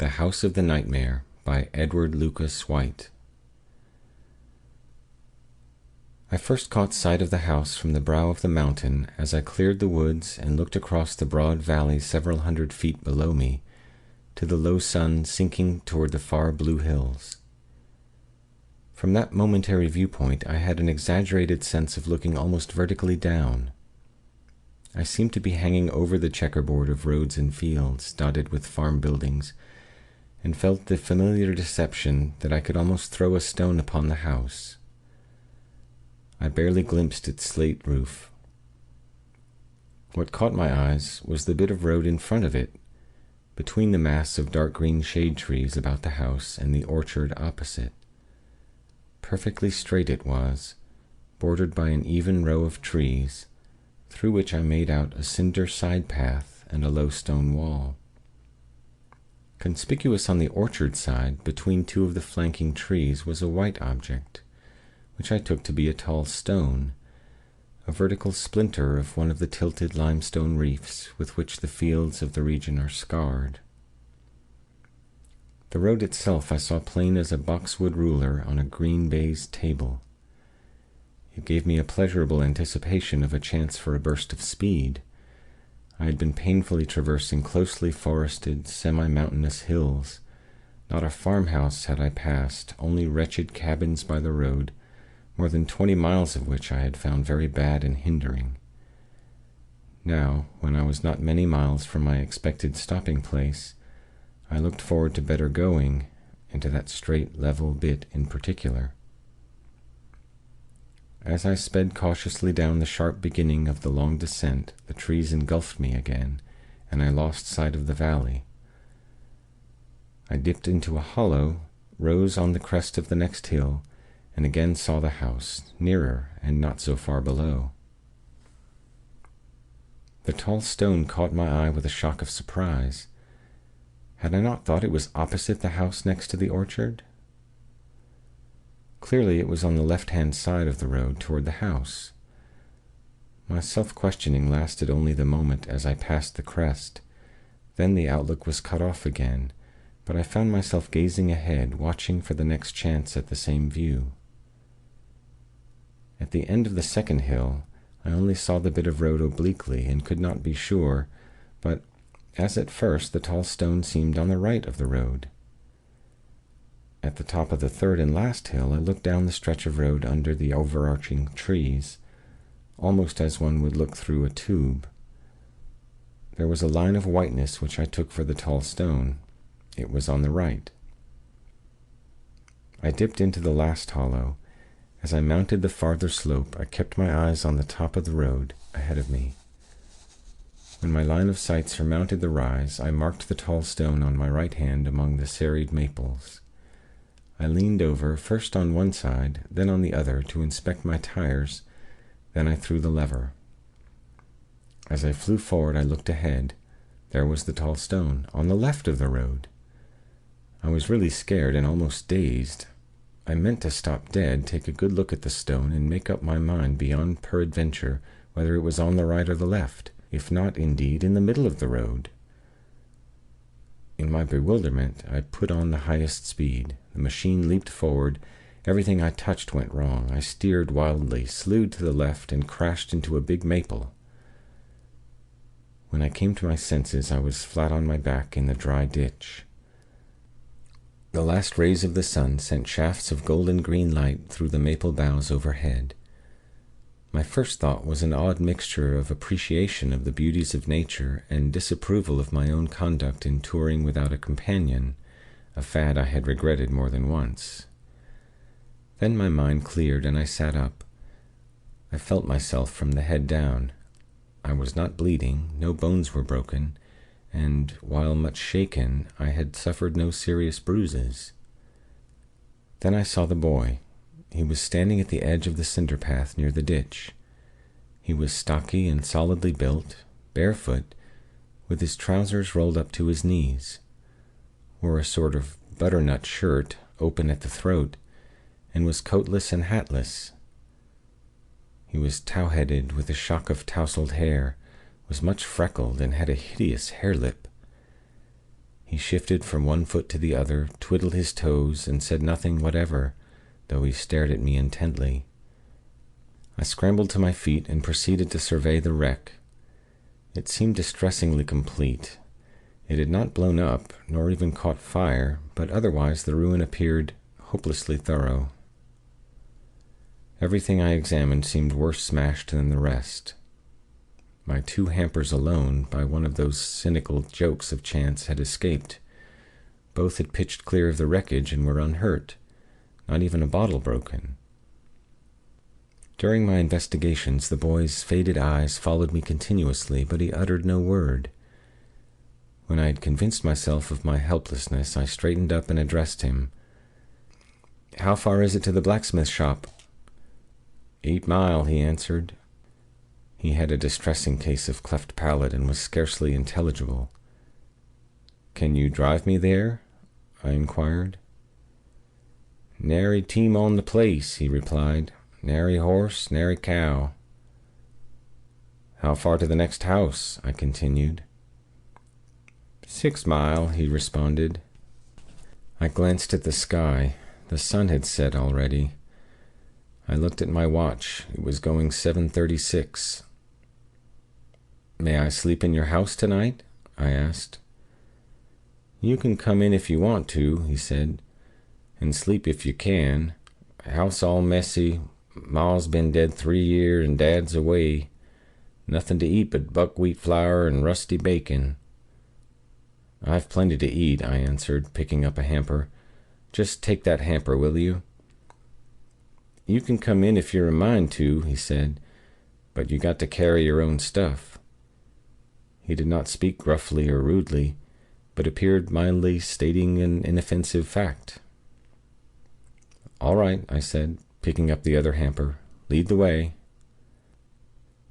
The House of the Nightmare by Edward Lucas White. I first caught sight of the house from the brow of the mountain as I cleared the woods and looked across the broad valley several hundred feet below me, to the low sun sinking toward the far blue hills. From that momentary viewpoint I had an exaggerated sense of looking almost vertically down. I seemed to be hanging over the checkerboard of roads and fields dotted with farm buildings, and felt the familiar deception that I could almost throw a stone upon the house. I barely glimpsed its slate roof. What caught my eyes was the bit of road in front of it, between the mass of dark green shade trees about the house and the orchard opposite. Perfectly straight it was, bordered by an even row of trees, through which I made out a cinder side path and a low stone wall. Conspicuous on the orchard side, between two of the flanking trees, was a white object, which I took to be a tall stone, a vertical splinter of one of the tilted limestone reefs with which the fields of the region are scarred. The road itself I saw plain as a boxwood ruler on a green baize table. It gave me a pleasurable anticipation of a chance for a burst of speed. I had been painfully traversing closely forested, semi-mountainous hills. Not a farmhouse had I passed, only wretched cabins by the road, more than 20 miles of which I had found very bad and hindering. Now, when I was not many miles from my expected stopping place, I looked forward to better going, and to that straight, level bit in particular. As I sped cautiously down the sharp beginning of the long descent, the trees engulfed me again, and I lost sight of the valley. I dipped into a hollow, rose on the crest of the next hill, and again saw the house, nearer and not so far below. The tall stone caught my eye with a shock of surprise. Had I not thought it was opposite the house next to the orchard? Clearly it was on the left-hand side of the road toward the house. My self-questioning lasted only the moment as I passed the crest. Then the outlook was cut off again, but I found myself gazing ahead, watching for the next chance at the same view. At the end of the second hill, I only saw the bit of road obliquely and could not be sure, but, as at first, the tall stone seemed on the right of the road. At the top of the third and last hill I looked down the stretch of road under the overarching trees, almost as one would look through a tube. There was a line of whiteness which I took for the tall stone. It was on the right. I dipped into the last hollow. As I mounted the farther slope, I kept my eyes on the top of the road ahead of me. When my line of sight surmounted the rise, I marked the tall stone on my right hand among the serried maples. I leaned over, first on one side, then on the other, to inspect my tires, then I threw the lever. As I flew forward, I looked ahead. There was the tall stone, on the left of the road. I was really scared and almost dazed. I meant to stop dead, take a good look at the stone, and make up my mind beyond peradventure whether it was on the right or the left, if not, indeed, in the middle of the road. In my bewilderment, I put on the highest speed. The machine leaped forward. Everything I touched went wrong. I steered wildly, slewed to the left, and crashed into a big maple. When I came to my senses, I was flat on my back in the dry ditch. The last rays of the sun sent shafts of golden green light through the maple boughs overhead. My first thought was an odd mixture of appreciation of the beauties of nature and disapproval of my own conduct in touring without a companion, a fad I had regretted more than once. Then my mind cleared and I sat up. I felt myself from the head down. I was not bleeding, no bones were broken, and, while much shaken, I had suffered no serious bruises. Then I saw the boy. He was standing at the edge of the cinder path near the ditch. He was stocky and solidly built, barefoot, with his trousers rolled up to his knees, wore a sort of butternut shirt, open at the throat, and was coatless and hatless. He was tow-headed, with a shock of tousled hair, was much freckled, and had a hideous hare-lip. He shifted from one foot to the other, twiddled his toes, and said nothing whatever, though he stared at me intently. I scrambled to my feet and proceeded to survey the wreck. It seemed distressingly complete. It had not blown up, nor even caught fire, but otherwise the ruin appeared hopelessly thorough. Everything I examined seemed worse smashed than the rest. My 2 hampers alone, by one of those cynical jokes of chance, had escaped. Both had pitched clear of the wreckage and were unhurt. Not even a bottle broken. During my investigations, the boy's faded eyes followed me continuously, but he uttered no word. When I had convinced myself of my helplessness, I straightened up and addressed him. "How far is it to the blacksmith shop?" "8 mile," he answered. He had a distressing case of cleft palate and was scarcely intelligible. "Can you drive me there?" I inquired. "Nary team on the place," he replied. "Nary horse, nary cow." "How far to the next house?" I continued. 6 mile," he responded. I glanced at the sky. The sun had set already. I looked at my watch. It was going 7:36. "May I sleep in your house tonight?" I asked. "You can come in if you want to," he said, "and sleep if you can. House all messy. Ma's been dead 3 year and Dad's away. Nothing to eat but buckwheat flour and rusty bacon." "I've plenty to eat," I answered, picking up a hamper. "Just take that hamper, will you?" "You can come in if you're a mind to," he said, "but you got to carry your own stuff." He did not speak gruffly or rudely, but appeared mildly stating an inoffensive fact. "All right," I said, picking up the other hamper. "Lead the way."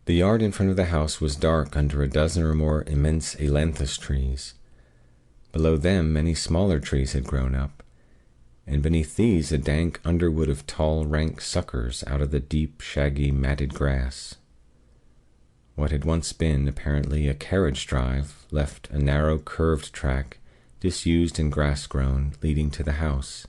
The yard in front of the house was dark under a dozen or more immense ailanthus trees. Below them many smaller trees had grown up, and beneath these a dank underwood of tall, rank suckers out of the deep, shaggy, matted grass. What had once been, apparently, a carriage drive, left a narrow, curved track, disused and grass-grown, leading to the house.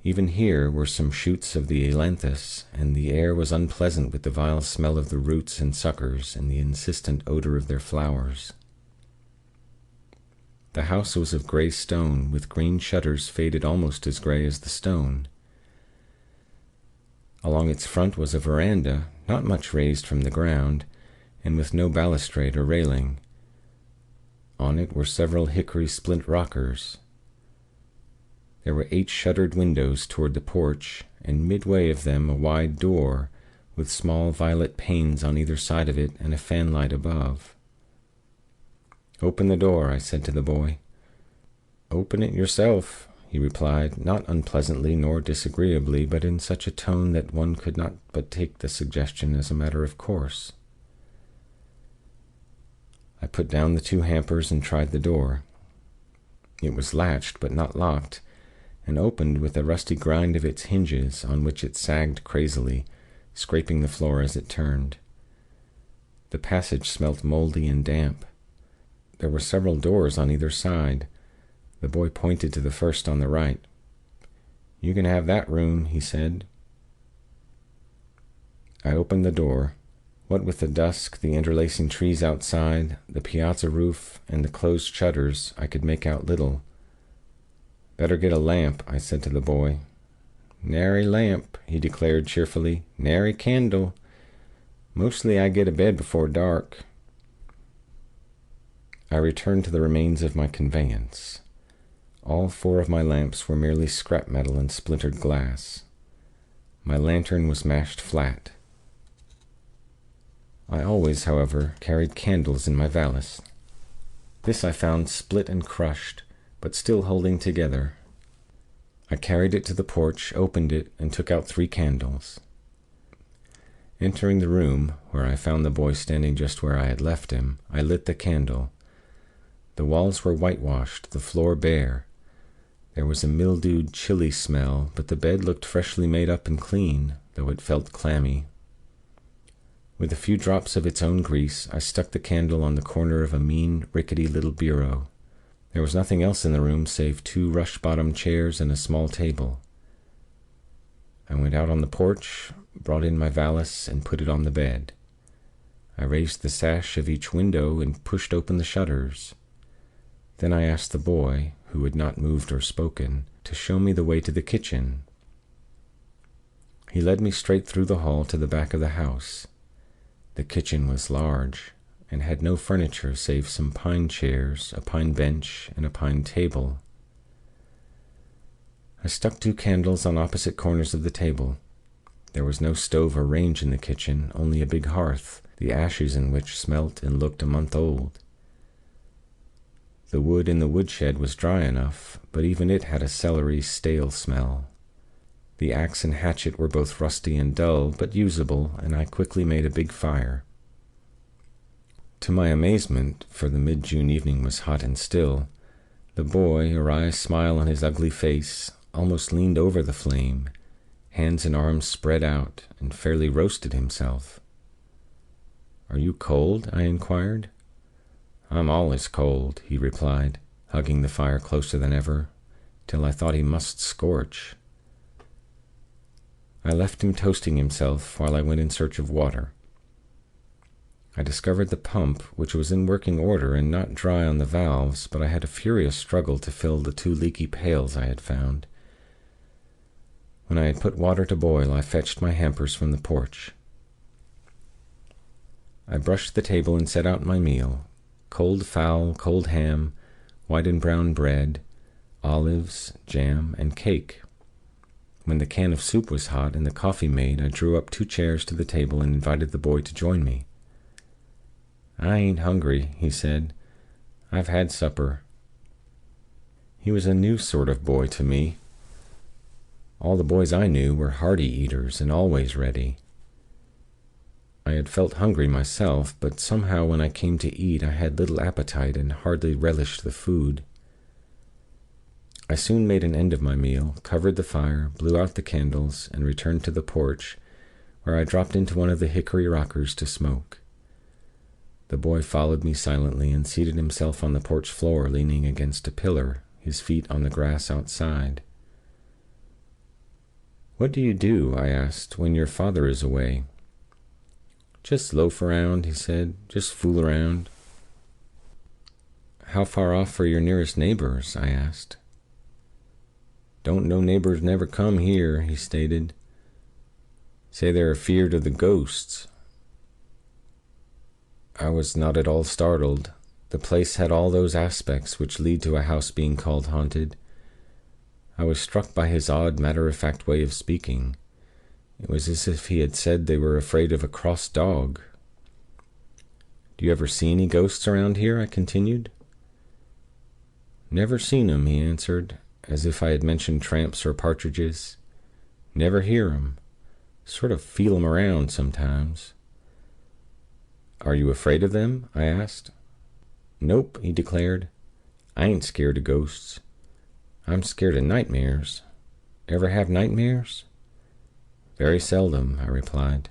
Even here were some shoots of the ailanthus, and the air was unpleasant with the vile smell of the roots and suckers, and the insistent odor of their flowers. The house was of gray stone, with green shutters faded almost as gray as the stone. Along its front was a veranda, not much raised from the ground, and with no balustrade or railing. On it were several hickory splint rockers. There were 8 shuttered windows toward the porch, and midway of them a wide door, with small violet panes on either side of it and a fanlight above. "Open the door," I said to the boy. "Open it yourself," he replied, not unpleasantly nor disagreeably, but in such a tone that one could not but take the suggestion as a matter of course. I put down the 2 hampers and tried the door. It was latched, but not locked, and opened with a rusty grind of its hinges, on which it sagged crazily, scraping the floor as it turned. The passage smelt moldy and damp. There were several doors on either side. The boy pointed to the first on the right. "You can have that room," he said. I opened the door. What with the dusk, the interlacing trees outside, the piazza roof, and the closed shutters, I could make out little. "Better get a lamp," I said to the boy. "Nary lamp," he declared cheerfully. "Nary candle. Mostly I get a bed before dark." I returned to the remains of my conveyance. All 4 of my lamps were merely scrap metal and splintered glass. My lantern was mashed flat. I always, however, carried candles in my valise. This I found split and crushed, but still holding together. I carried it to the porch, opened it, and took out 3 candles. Entering the room, where I found the boy standing just where I had left him, I lit the candle. The walls were whitewashed, the floor bare. There was a mildewed, chilly smell, but the bed looked freshly made up and clean, though it felt clammy. With a few drops of its own grease, I stuck the candle on the corner of a mean, rickety little bureau. There was nothing else in the room save 2 rush-bottom chairs and a small table. I went out on the porch, brought in my valise, and put it on the bed. I raised the sash of each window and pushed open the shutters. Then I asked the boy, who had not moved or spoken, to show me the way to the kitchen. He led me straight through the hall to the back of the house. The kitchen was large, and had no furniture save some pine chairs, a pine bench, and a pine table. I stuck 2 candles on opposite corners of the table. There was no stove or range in the kitchen, only a big hearth, the ashes in which smelt and looked a month old. The wood in the woodshed was dry enough, but even it had a celery, stale smell. The axe and hatchet were both rusty and dull, but usable, and I quickly made a big fire. To my amazement, for the mid-June evening was hot and still, the boy, a wry smile on his ugly face, almost leaned over the flame, hands and arms spread out, and fairly roasted himself. "Are you cold?" I inquired. "I'm allus cold," he replied, hugging the fire closer than ever, till I thought he must scorch. I left him toasting himself while I went in search of water. I discovered the pump, which was in working order and not dry on the valves, but I had a furious struggle to fill the 2 leaky pails I had found. When I had put water to boil, I fetched my hampers from the porch. I brushed the table and set out my meal: cold fowl, cold ham, white and brown bread, olives, jam, and cake. When the can of soup was hot and the coffee made, I drew up 2 chairs to the table and invited the boy to join me. "I ain't hungry," he said. "I've had supper." He was a new sort of boy to me. All the boys I knew were hearty eaters and always ready. I had felt hungry myself, but somehow when I came to eat I had little appetite and hardly relished the food. I soon made an end of my meal, covered the fire, blew out the candles, and returned to the porch, where I dropped into one of the hickory rockers to smoke. The boy followed me silently and seated himself on the porch floor, leaning against a pillar, his feet on the grass outside. "What do you do," I asked, "when your father is away?" "Just loaf around," he said. "Just fool around." "How far off are your nearest neighbors?" I asked. "Don't no neighbors never come here," he stated. "Say they're afeard of the ghosts." I was not at all startled. The place had all those aspects which lead to a house being called haunted. I was struck by his odd, matter-of-fact way of speaking. It was as if he had said they were afraid of a cross dog. "Do you ever see any ghosts around here?" I continued. "Never seen 'em," he answered, as if I had mentioned tramps or partridges. "Never hear 'em. Sort of feel 'em around sometimes." "Are you afraid of them?" I asked. "Nope," he declared. "I ain't scared of ghosts. I'm scared of nightmares. Ever have nightmares?" "Very seldom," I replied.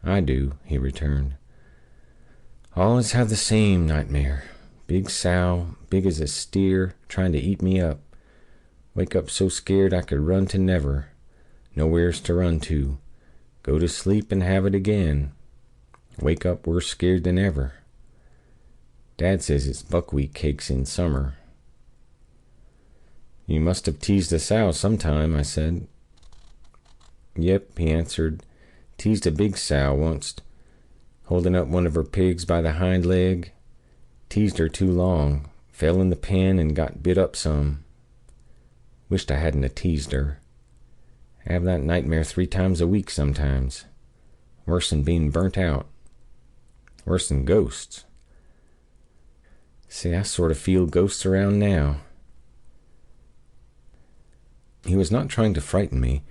"I do," he returned. "Always have the same nightmare. Big sow, big as a steer, trying to eat me up. Wake up so scared I could run to never. Nowheres to run to. Go to sleep and have it again. Wake up worse scared than ever. Dad says it's buckwheat cakes in summer." "You must have teased a sow sometime," I said. "Yep," he answered. "Teased a big sow onct, holding up one of her pigs by the hind leg. Teased her too long, fell in the pen and got bit up some. Wished I hadn't a teased her. Have that nightmare 3 times a week sometimes. Worse'n being burnt out. Worse'n ghosts. See, I sort of feel ghosts around now." He was not trying to frighten me.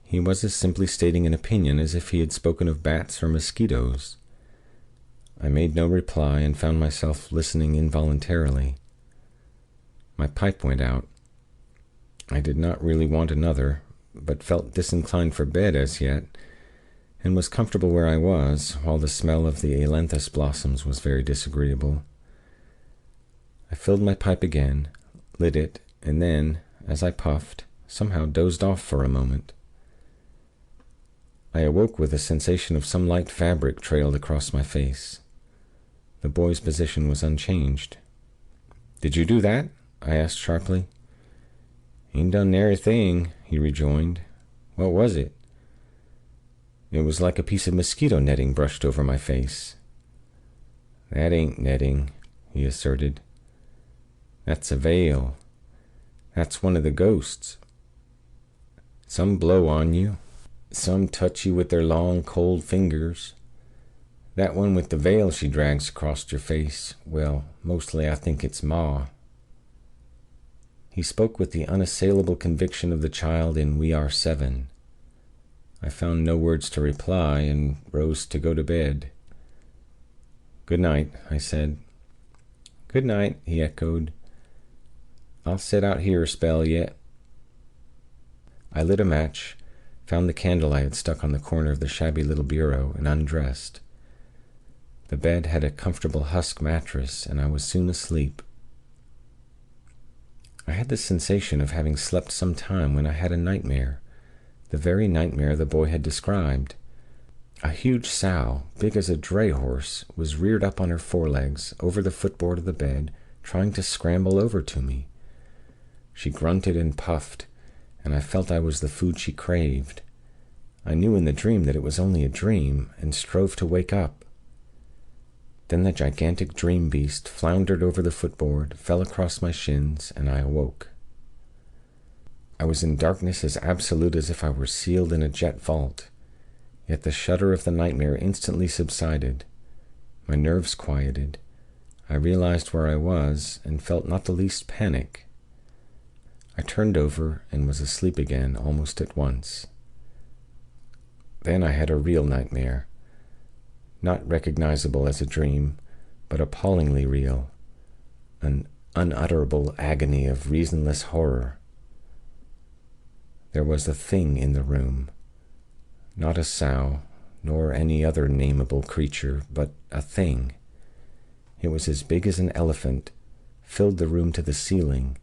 He was as simply stating an opinion as if he had spoken of bats or mosquitoes. I made no reply, and found myself listening involuntarily. My pipe went out. I did not really want another, but felt disinclined for bed as yet, and was comfortable where I was, while the smell of the ailanthus blossoms was very disagreeable. I filled my pipe again, lit it, and then, as I puffed, somehow dozed off for a moment. I awoke with a sensation of some light fabric trailed across my face. The boy's position was unchanged. "Did you do that?" I asked sharply. "Ain't done nary thing," he rejoined. "What was it?" "It was like a piece of mosquito netting brushed over my face." "That ain't netting," he asserted. "That's a veil. That's one of the ghosts. Some blow on you. Some touch you with their long, cold fingers. That one with the veil she drags across your face, well, mostly I think it's Ma." He spoke with the unassailable conviction of the child in We Are Seven. I found no words to reply, and rose to go to bed. "Good night," I said. "Good night," he echoed. "I'll sit out here a spell yet." I lit a match, found the candle I had stuck on the corner of the shabby little bureau, and undressed. The bed had a comfortable husk mattress, and I was soon asleep. I had the sensation of having slept some time when I had a nightmare, the very nightmare the boy had described. A huge sow, big as a dray horse, was reared up on her forelegs, over the footboard of the bed, trying to scramble over to me. She grunted and puffed, and I felt I was the food she craved. I knew in the dream that it was only a dream, and strove to wake up. Then the gigantic dream beast floundered over the footboard, fell across my shins, and I awoke. I was in darkness as absolute as if I were sealed in a jet vault. Yet the shudder of the nightmare instantly subsided. My nerves quieted. I realized where I was, and felt not the least panic. I turned over, and was asleep again almost at once. Then I had a real nightmare. Not recognizable as a dream, but appallingly real. An unutterable agony of reasonless horror. There was a thing in the room. Not a sow, nor any other nameable creature, but a thing. It was as big as an elephant, filled the room to the ceiling,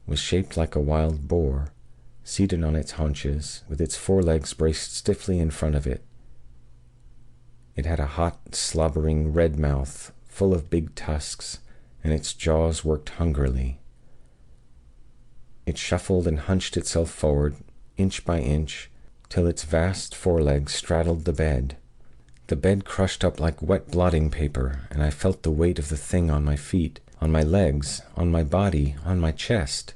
was shaped like a wild boar, seated on its haunches, with its forelegs braced stiffly in front of it. It had a hot, slobbering, red mouth, full of big tusks, and its jaws worked hungrily. It shuffled and hunched itself forward, inch by inch, till its vast forelegs straddled the bed. The bed crushed up like wet blotting paper, and I felt the weight of the thing on my feet, on my legs, on my body, on my chest.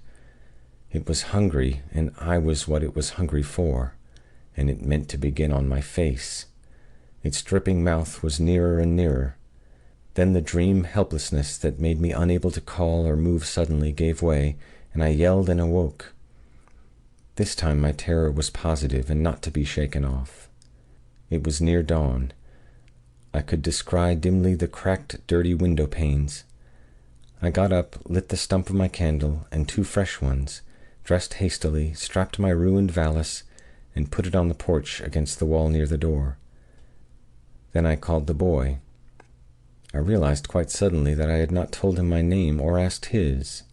It was hungry, and I was what it was hungry for, and it meant to begin on my face. Its dripping mouth was nearer and nearer. Then the dream helplessness that made me unable to call or move suddenly gave way, and I yelled and awoke. This time my terror was positive and not to be shaken off. It was near dawn. I could descry dimly the cracked, dirty window panes. I got up, lit the stump of my candle, and 2 fresh ones, dressed hastily, strapped my ruined valise, and put it on the porch against the wall near the door. Then I called the boy. I realized quite suddenly that I had not told him my name or asked his.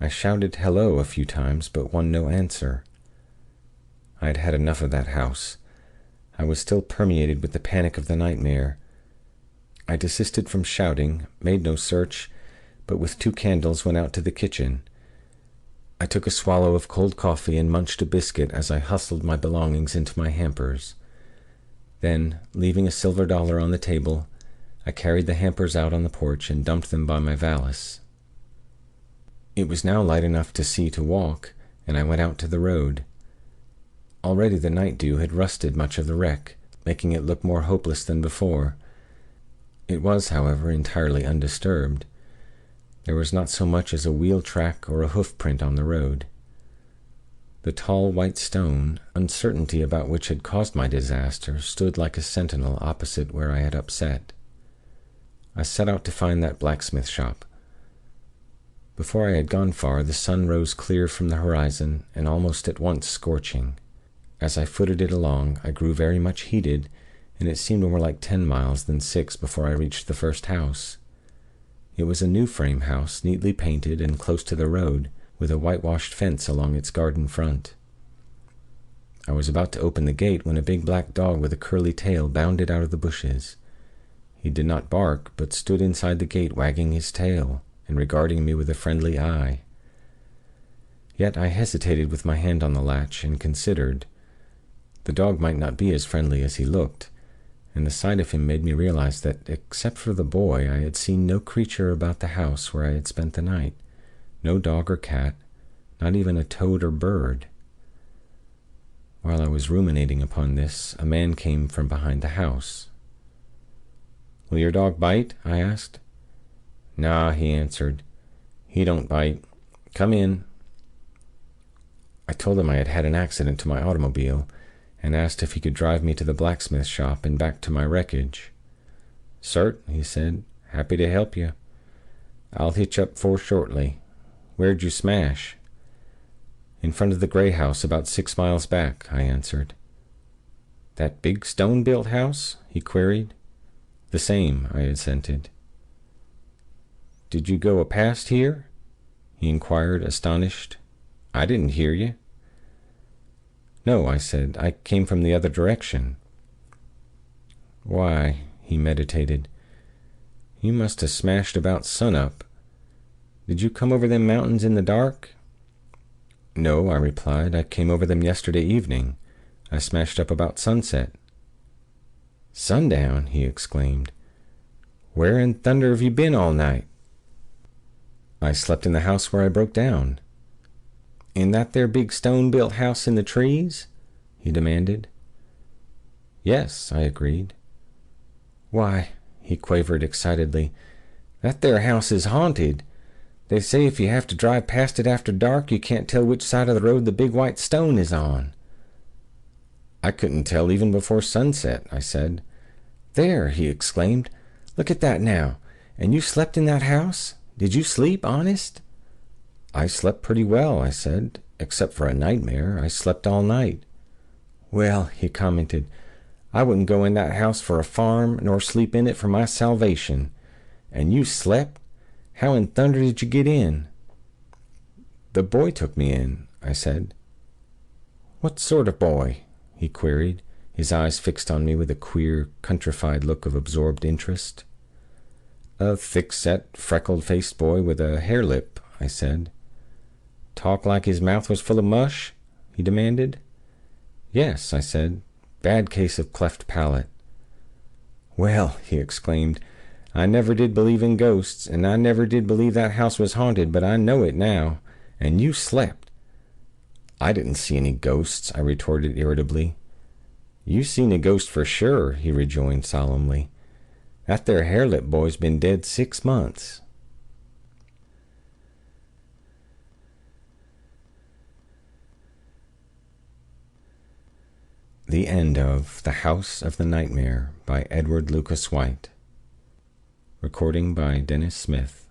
I shouted hello a few times, but won no answer. I had had enough of that house. I was still permeated with the panic of the nightmare. I desisted from shouting, made no search, but with 2 candles went out to the kitchen. I took a swallow of cold coffee and munched a biscuit as I hustled my belongings into my hampers. Then, leaving a silver dollar on the table, I carried the hampers out on the porch and dumped them by my valise. It was now light enough to see to walk, and I went out to the road. Already the night dew had rusted much of the wreck, making it look more hopeless than before. It was, however, entirely undisturbed. There was not so much as a wheel track or a hoof print on the road. The tall white stone, uncertainty about which had caused my disaster, stood like a sentinel opposite where I had upset. I set out to find that blacksmith shop. Before I had gone far, the sun rose clear from the horizon, and almost at once scorching. As I footed it along, I grew very much heated, and it seemed more like 10 miles than 6 before I reached the first house. It was a new frame house, neatly painted and close to the road, with a whitewashed fence along its garden front. I was about to open the gate when a big black dog with a curly tail bounded out of the bushes. He did not bark, but stood inside the gate wagging his tail, and regarding me with a friendly eye. Yet I hesitated with my hand on the latch, and considered. The dog might not be as friendly as he looked, and the sight of him made me realize that, except for the boy, I had seen no creature about the house where I had spent the night. No dog or cat, not even a toad or bird. While I was ruminating upon this, a man came from behind the house. "Will your dog bite?" I asked. "Nah," he answered. "He don't bite. Come in." I told him I had had an accident to my automobile, and asked if he could drive me to the blacksmith shop and back to my wreckage. "Cert," he said. "Happy to help you. I'll hitch up for shortly. Where'd you smash?" "In front of the gray house, about 6 miles back," I answered. "That big stone-built house?" he queried. "The same," I assented. "Did you go past here?" he inquired, astonished. "I didn't hear you." "No," I said. "I came from the other direction." "Why," he meditated, "you must have smashed about sunup. Did you come over them mountains in the dark?" "No," I replied. "I came over them yesterday evening. I smashed up about sunset." "Sundown!" he exclaimed. "Where in thunder have you been all night?" "I slept in the house where I broke down." "In that there big stone-built house in the trees?" he demanded. "Yes," I agreed. "Why," he quavered excitedly, "that there house is haunted. They say if you have to drive past it after dark, you can't tell which side of the road the big white stone is on." "I couldn't tell even before sunset," I said. "There!" he exclaimed. "Look at that now! And you slept in that house? Did you sleep, honest?" "I slept pretty well," I said. "Except for a nightmare. I slept all night." "Well," he commented, "I wouldn't go in that house for a farm, nor sleep in it for my salvation. And you slept? How in thunder did you get in?" "The boy took me in," I said. "What sort of boy?" he queried, his eyes fixed on me with a queer, countrified look of absorbed interest. "A thick-set, freckled-faced boy with a hare-lip," I said. "Talk like his mouth was full of mush?" he demanded. "Yes," I said. "Bad case of cleft palate." "Well," he exclaimed, "I never did believe in ghosts, and I never did believe that house was haunted, but I know it now. And you slept." "I didn't see any ghosts," I retorted irritably. "You seen a ghost for sure," he rejoined solemnly. "That there hare-lip boy's been dead 6 months." The end of The House of the Nightmare by Edward Lucas White. Recording by Dennis Smith.